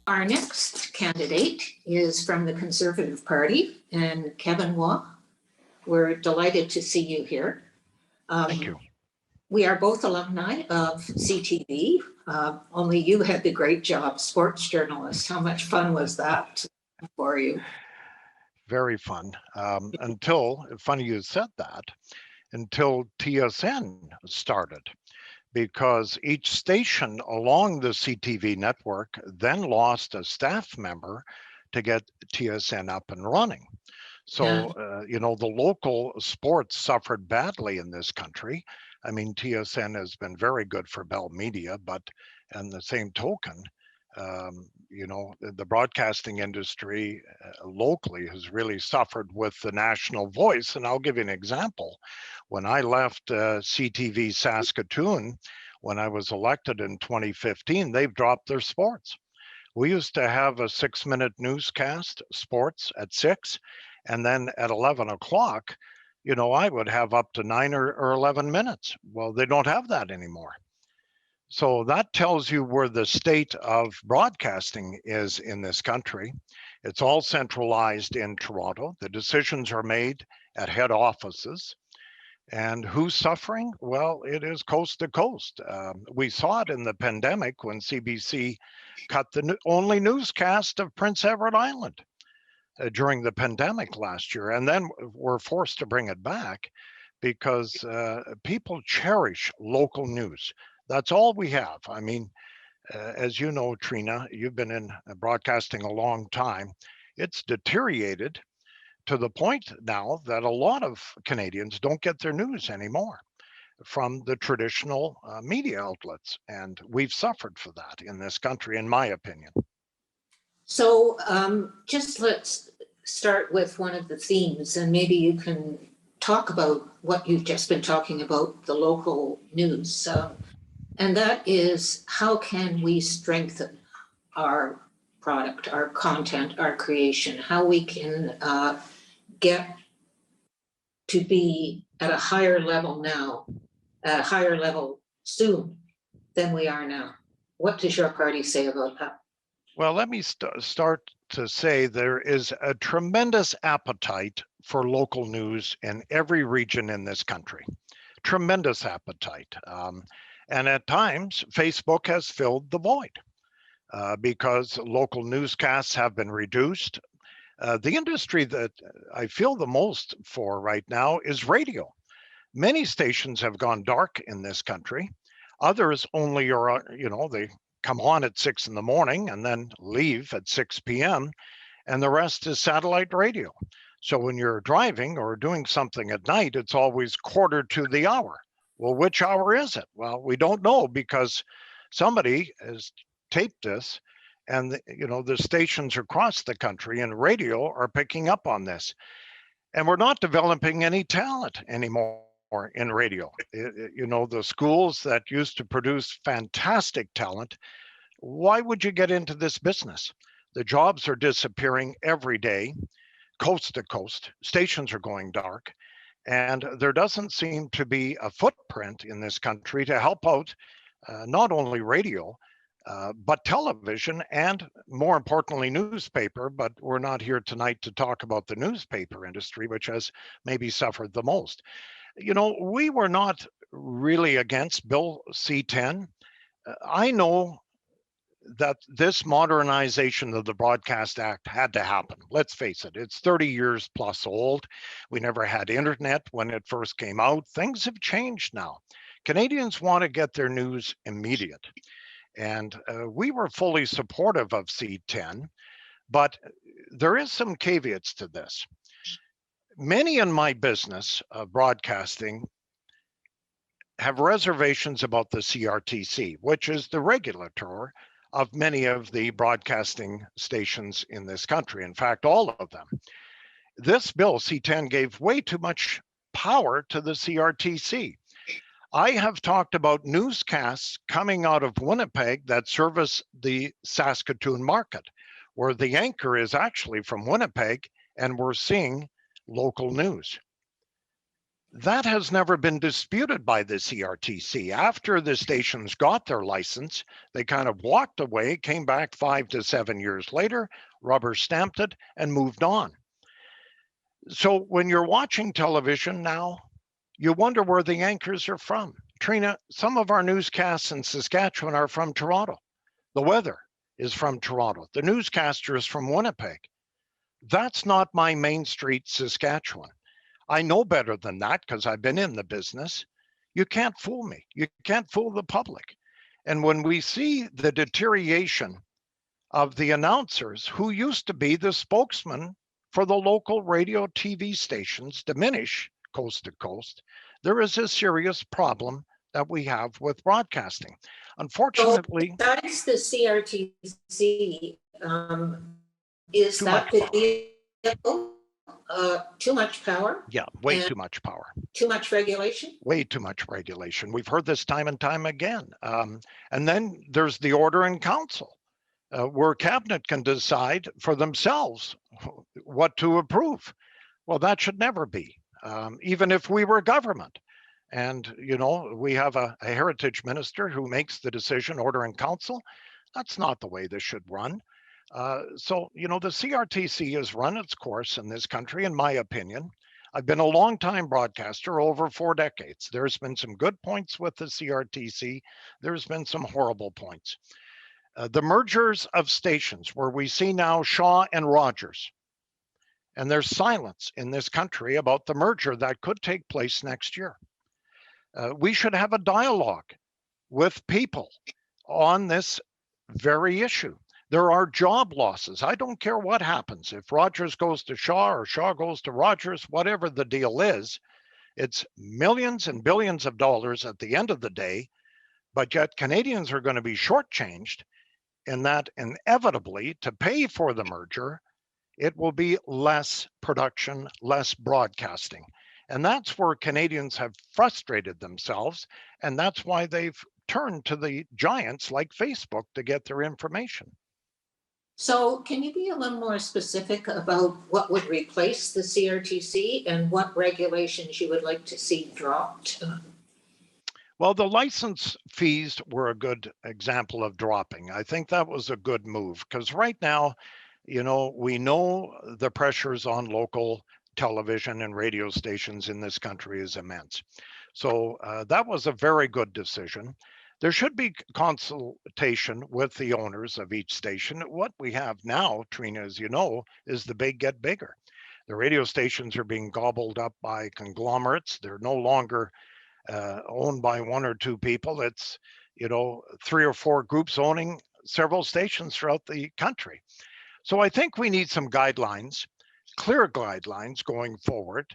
Our next candidate is from the Conservative Party, and Kevin Waugh. We're delighted to see you here. Thank you. We are both alumni of CTV, only you had the great job, sports journalist. How much fun was that for you? Very fun. Until, funny you said that, until TSN started, because each station along the CTV network then lost a staff member to get TSN up and running. So, you know, the local sports suffered badly in this country. I mean, TSN has been very good for Bell Media, but on the same token, you know, the broadcasting industry locally has really suffered with the national voice. And I'll give you an example. When I left CTV Saskatoon, when I was elected in 2015, they've dropped their sports. We used to have a 6-minute newscast, sports at 6, and then at 11 o'clock, you know, I would have up to 9 or 11 minutes. Well, they don't have that anymore. So that tells you where the state of broadcasting is in this country. It's all centralized in Toronto. The decisions are made at head offices. And who's suffering? Well, it is coast to coast. We saw it in the pandemic when CBC cut the only newscast of Prince Edward Island during the pandemic last year. And then we're forced to bring it back because people cherish local news. That's all we have. I mean, as you know, Trina, you've been in broadcasting a long time. It's deteriorated to the point now that a lot of Canadians don't get their news anymore from the traditional media outlets. And we've suffered for that in this country, in my opinion. So just let's start with one of the themes, and maybe you can talk about what you've just been talking about, the local news. And that is, how can we strengthen our product, our content, our creation, how we can get to be at a higher level now, at a higher level soon than we are now. What does your party say about that? Well, let me start to say there is a tremendous appetite for local news in every region in this country. Tremendous appetite. And at times, Facebook has filled the void because local newscasts have been reduced. The industry that I feel the most for right now is radio. Many stations have gone dark in this country. Others only are, you know, they come on at 6 in the morning and then leave at 6 p.m. and the rest is satellite radio. So when you're driving or doing something at night, it's always quarter to the hour. Well, which hour is it? Well, we don't know because somebody has taped this, and you know, the stations across the country and radio are picking up on this. And we're not developing any talent anymore in radio. You know, the schools that used to produce fantastic talent, why would you get into this business? The jobs are disappearing every day, coast to coast. Stations are going dark. And there doesn't seem to be a footprint in this country to help out not only radio, but television and, more importantly, newspaper. But we're not here tonight to talk about the newspaper industry, which has maybe suffered the most. You know, we were not really against Bill C-10. I know that this modernization of the Broadcast Act had to happen. Let's face it, it's 30 years plus old. We never had internet when it first came out. Things have changed now. Canadians want to get their news immediate. And we were fully supportive of C-10, but there is some caveats to this. Many in my business of broadcasting have reservations about the CRTC, which is the regulator of many of the broadcasting stations in this country. In fact, all of them. This bill, C-10, gave way too much power to the CRTC. I have talked about newscasts coming out of Winnipeg that service the Saskatoon market, where the anchor is actually from Winnipeg, and we're seeing local news. That has never been disputed by the CRTC. After the stations got their license, they kind of walked away, came back 5 to 7 years later, rubber stamped it, and moved on. So when you're watching television now, you wonder where the anchors are from. Trina, some of our newscasts in Saskatchewan are from Toronto. The weather is from Toronto. The newscaster is from Winnipeg. That's not my Main Street, Saskatchewan. I know better than that because I've been in the business. You can't fool me. You can't fool the public. And when we see the deterioration of the announcers who used to be the spokesman for the local radio TV stations diminish coast to coast, there is a serious problem that we have with broadcasting. Unfortunately, so besides the CRTC, is that the vehicle too much power? Yeah, way too much power. Too much regulation? Way too much regulation. We've heard this time and time again. And then there's the order in council, where cabinet can decide for themselves what to approve. Well, that should never be, even if we were government. And, you know, we have a heritage minister who makes the decision, order in council. That's not the way this should run. So, you know, the CRTC has run its course in this country, in my opinion. I've been a long-time broadcaster, over 4 decades. There's been some good points with the CRTC. There's been some horrible points. The mergers of stations, where we see now Shaw and Rogers, and there's silence in this country about the merger that could take place next year. We should have a dialogue with people on this very issue. There are job losses. I don't care what happens. If Rogers goes to Shaw or Shaw goes to Rogers, whatever the deal is, it's millions and billions of dollars at the end of the day, but yet Canadians are going to be shortchanged in that inevitably to pay for the merger, it will be less production, less broadcasting. And that's where Canadians have frustrated themselves. And that's why they've turned to the giants like Facebook to get their information. So can you be a little more specific about what would replace the CRTC and what regulations you would like to see dropped? Well, the license fees were a good example of dropping. I think that was a good move because right now, you know, we know the pressures on local television and radio stations in this country is immense. So that was a very good decision. There should be consultation with the owners of each station. What we have now, Trina, as you know, is the big get bigger. The radio stations are being gobbled up by conglomerates. They're no longer owned by 1 or 2 people. It's, you know, 3 or 4 groups owning several stations throughout the country. So I think we need some guidelines, clear guidelines going forward.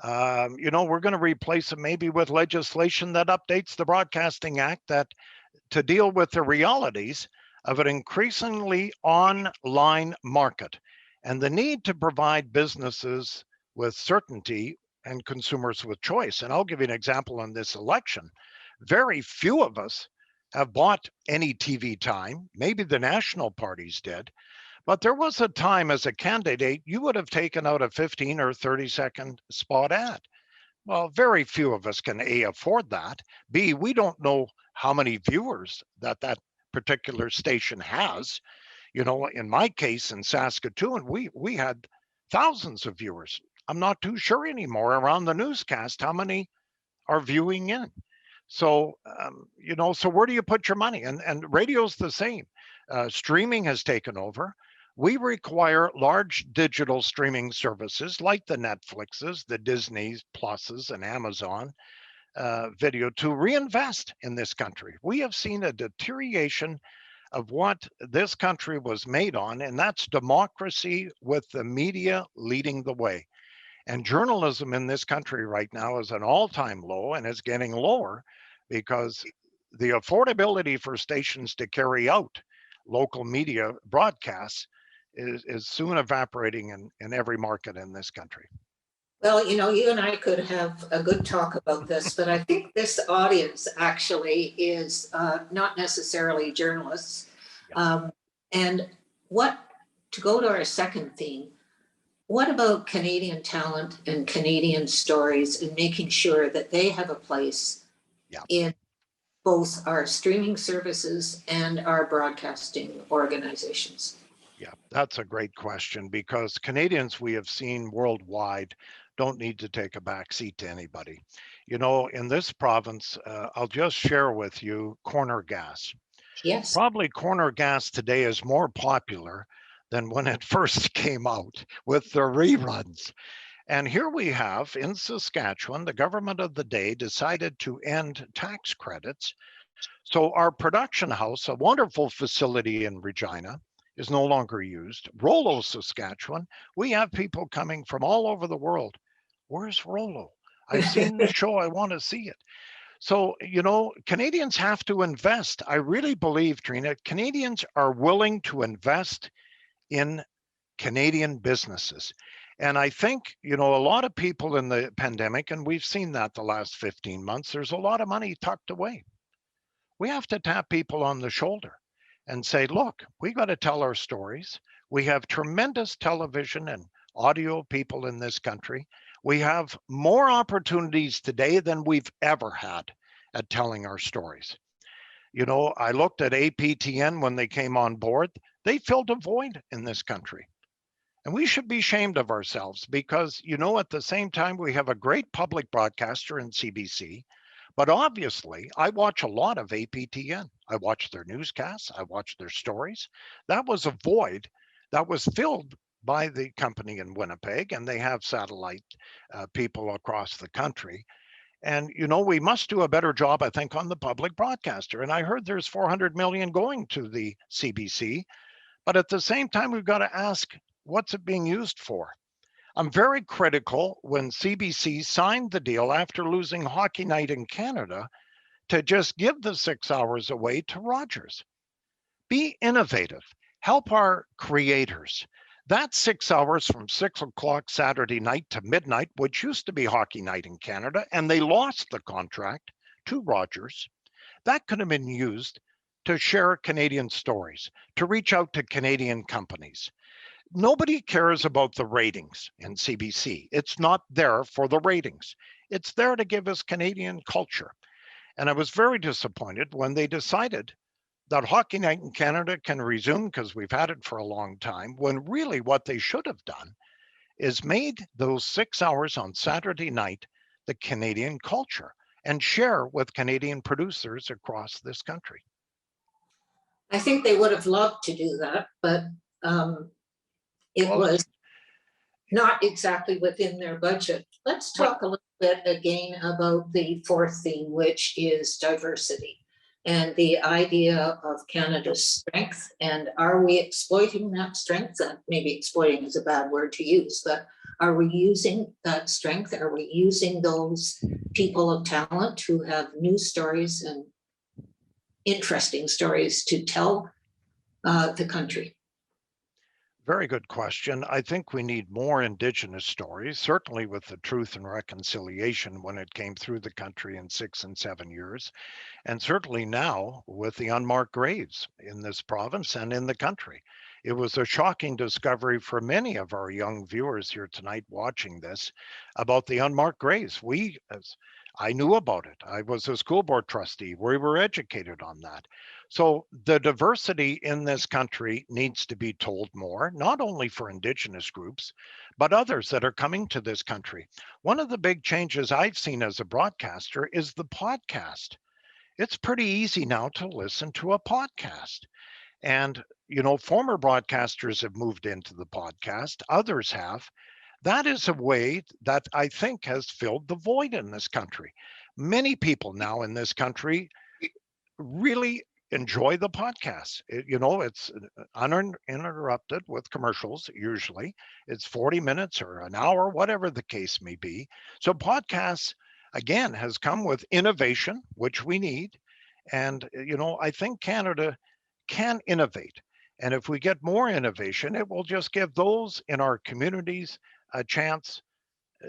You know, we're going to replace them maybe with legislation that updates the Broadcasting Act that to deal with the realities of an increasingly online market and the need to provide businesses with certainty and consumers with choice. And I'll give you an example in this election. Very few of us have bought any TV time. Maybe the national parties did. But there was a time as a candidate, you would have taken out a 15 or 30-second spot ad. Well, very few of us can A, afford that. B, we don't know how many viewers that particular station has. You know, in my case in Saskatoon, we had thousands of viewers. I'm not too sure anymore around the newscast how many are viewing in. So, you know, so where do you put your money? And radio's the same. Streaming has taken over. We require large digital streaming services like the Netflixes, the Disney Pluses, and Amazon Video to reinvest in this country. We have seen a deterioration of what this country was made on, and that's democracy with the media leading the way. And journalism in this country right now is an all-time low and is getting lower because the affordability for stations to carry out local media broadcasts is soon evaporating in every market in this country. Well, you know, you and I could have a good talk about this, but I think this audience actually is not necessarily journalists. And to go to our second theme, what about Canadian talent and Canadian stories and making sure that they have a place in both our streaming services and our broadcasting organizations? Yeah, that's a great question, because Canadians we have seen worldwide don't need to take a back seat to anybody. You know, in this province, I'll just share with you corner gas. Yes. Probably corner gas today is more popular than when it first came out with the reruns. And here we have in Saskatchewan, the government of the day decided to end tax credits. So our production house, a wonderful facility in Regina, is no longer used. Rollo, Saskatchewan, we have people coming from all over the world. Where's Rollo? I've seen the show, I want to see it. So, you know, Canadians have to invest. I really believe, Trina, Canadians are willing to invest in Canadian businesses. And I think, you know, a lot of people in the pandemic, and we've seen that the last 15 months, there's a lot of money tucked away. We have to tap people on the shoulder and say, look, we got to tell our stories. We have tremendous television and audio people in this country. We have more opportunities today than we've ever had at telling our stories. You know, I looked at APTN when they came on board. They filled a void in this country. And we should be ashamed of ourselves because, you know, at the same time, we have a great public broadcaster in CBC. But obviously, I watch a lot of APTN. I watch their newscasts. I watch their stories. That was a void that was filled by the company in Winnipeg, and they have satellite people across the country. And, you know, we must do a better job, I think, on the public broadcaster. And I heard there's 400 million going to the CBC. But at the same time, we've got to ask, what's it being used for? I'm very critical when CBC signed the deal after losing Hockey Night in Canada to just give the 6 hours away to Rogers. Be innovative. Help our creators. That 6 hours from 6 o'clock Saturday night to midnight, which used to be Hockey Night in Canada, and they lost the contract to Rogers, that could have been used to share Canadian stories, to reach out to Canadian companies. Nobody cares about the ratings in CBC. It's not there for the ratings. It's there to give us Canadian culture. And I was very disappointed when they decided that Hockey Night in Canada can resume because we've had it for a long time, when really what they should have done is made those 6 hours on Saturday night the Canadian culture and share with Canadian producers across this country. I think they would have loved to do that, but it was not exactly within their budget. Let's talk a little bit again about the fourth theme, which is diversity and the idea of Canada's strength. And are we exploiting that strength? Maybe exploiting is a bad word to use, but are we using that strength? Are we using those people of talent who have new stories and interesting stories to tell the country? Very good question. I think we need more Indigenous stories, certainly with the Truth and Reconciliation when it came through the country in 6 and 7 years, and certainly now with the unmarked graves in this province and in the country. It was a shocking discovery for many of our young viewers here tonight watching this about the unmarked graves. I knew about it. I was a school board trustee. We were educated on that. So the diversity in this country needs to be told more, not only for Indigenous groups, but others that are coming to this country. One of the big changes I've seen as a broadcaster is the podcast. It's pretty easy now to listen to a podcast. And, you know, former broadcasters have moved into the podcast, others have. That is a way that I think has filled the void in this country. Many people now in this country really enjoy the podcast. It's uninterrupted with commercials. Usually it's 40 minutes or an hour, whatever the case may be. So podcasts, again, has come with innovation, which we need. And, you know, I think Canada can innovate. And if we get more innovation, it will just give those in our communities a chance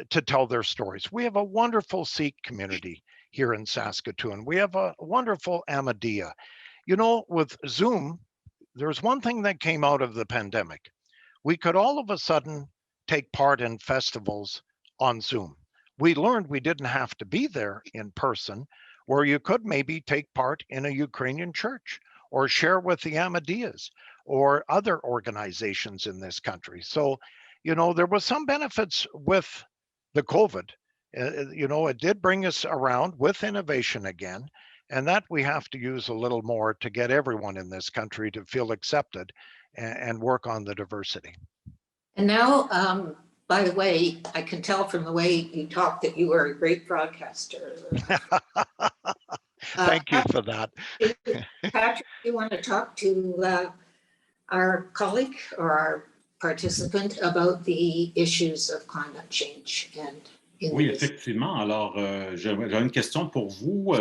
to tell their stories. We have a wonderful Sikh community here in Saskatoon. We have a wonderful Amadea. You know, with Zoom, there's one thing that came out of the pandemic. We could all of a sudden take part in festivals on Zoom. We learned we didn't have to be there in person, where you could maybe take part in a Ukrainian church or share with the Ahmadiyas or other organizations in this country. So, you know, there was some benefits with the COVID. You know, it did bring us around with innovation again, and that we have to use a little more to get everyone in this country to feel accepted and work on the diversity. And now, by the way, I can tell from the way you talk that you are a great broadcaster. Thank you for that. Patrick, you want to talk to our colleague or our participant about the issues of climate change and Oui, effectivement. Alors, j'ai une question pour vous.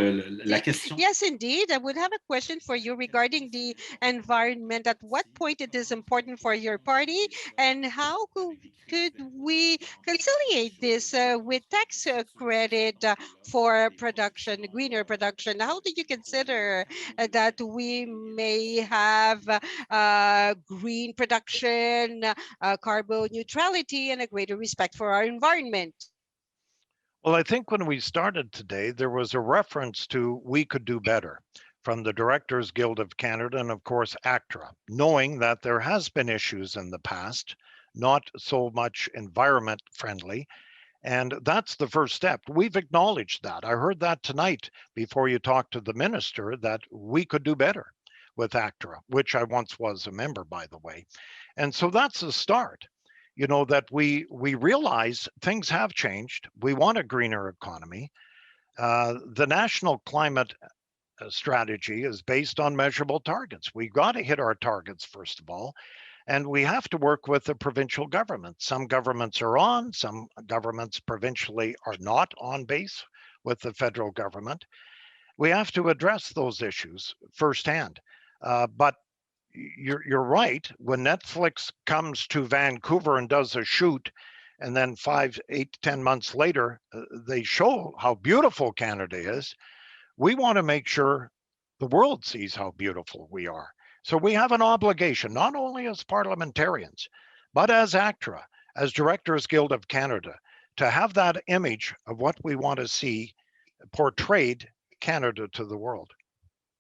La question... Yes, indeed. I would have a question for you regarding the environment. At what point it is important for your party, and how could we conciliate this with tax credit for production, greener production? How do you consider that we may have green production, carbon neutrality, and a greater respect for our environment? Well, I think when we started today, there was a reference to we could do better from the Directors Guild of Canada and of course ACTRA, knowing that there has been issues in the past, not so much environment friendly. And that's the first step. We've acknowledged that. I heard that tonight before you talked to the minister that we could do better with ACTRA, which I once was a member, by the way. And so that's the start. You know, that we realize things have changed. We want a greener economy. The national climate strategy is based on measurable targets. We got to hit our targets, first of all, and we have to work with the provincial government. Some governments are on, some governments provincially are not on base with the federal government. We have to address those issues firsthand. But you're right. When Netflix comes to Vancouver and does a shoot, and then 5, 8, 10 months later, they show how beautiful Canada is, we want to make sure the world sees how beautiful we are. So we have an obligation, not only as parliamentarians, but as ACTRA, as Directors Guild of Canada, to have that image of what we want to see portrayed Canada to the world.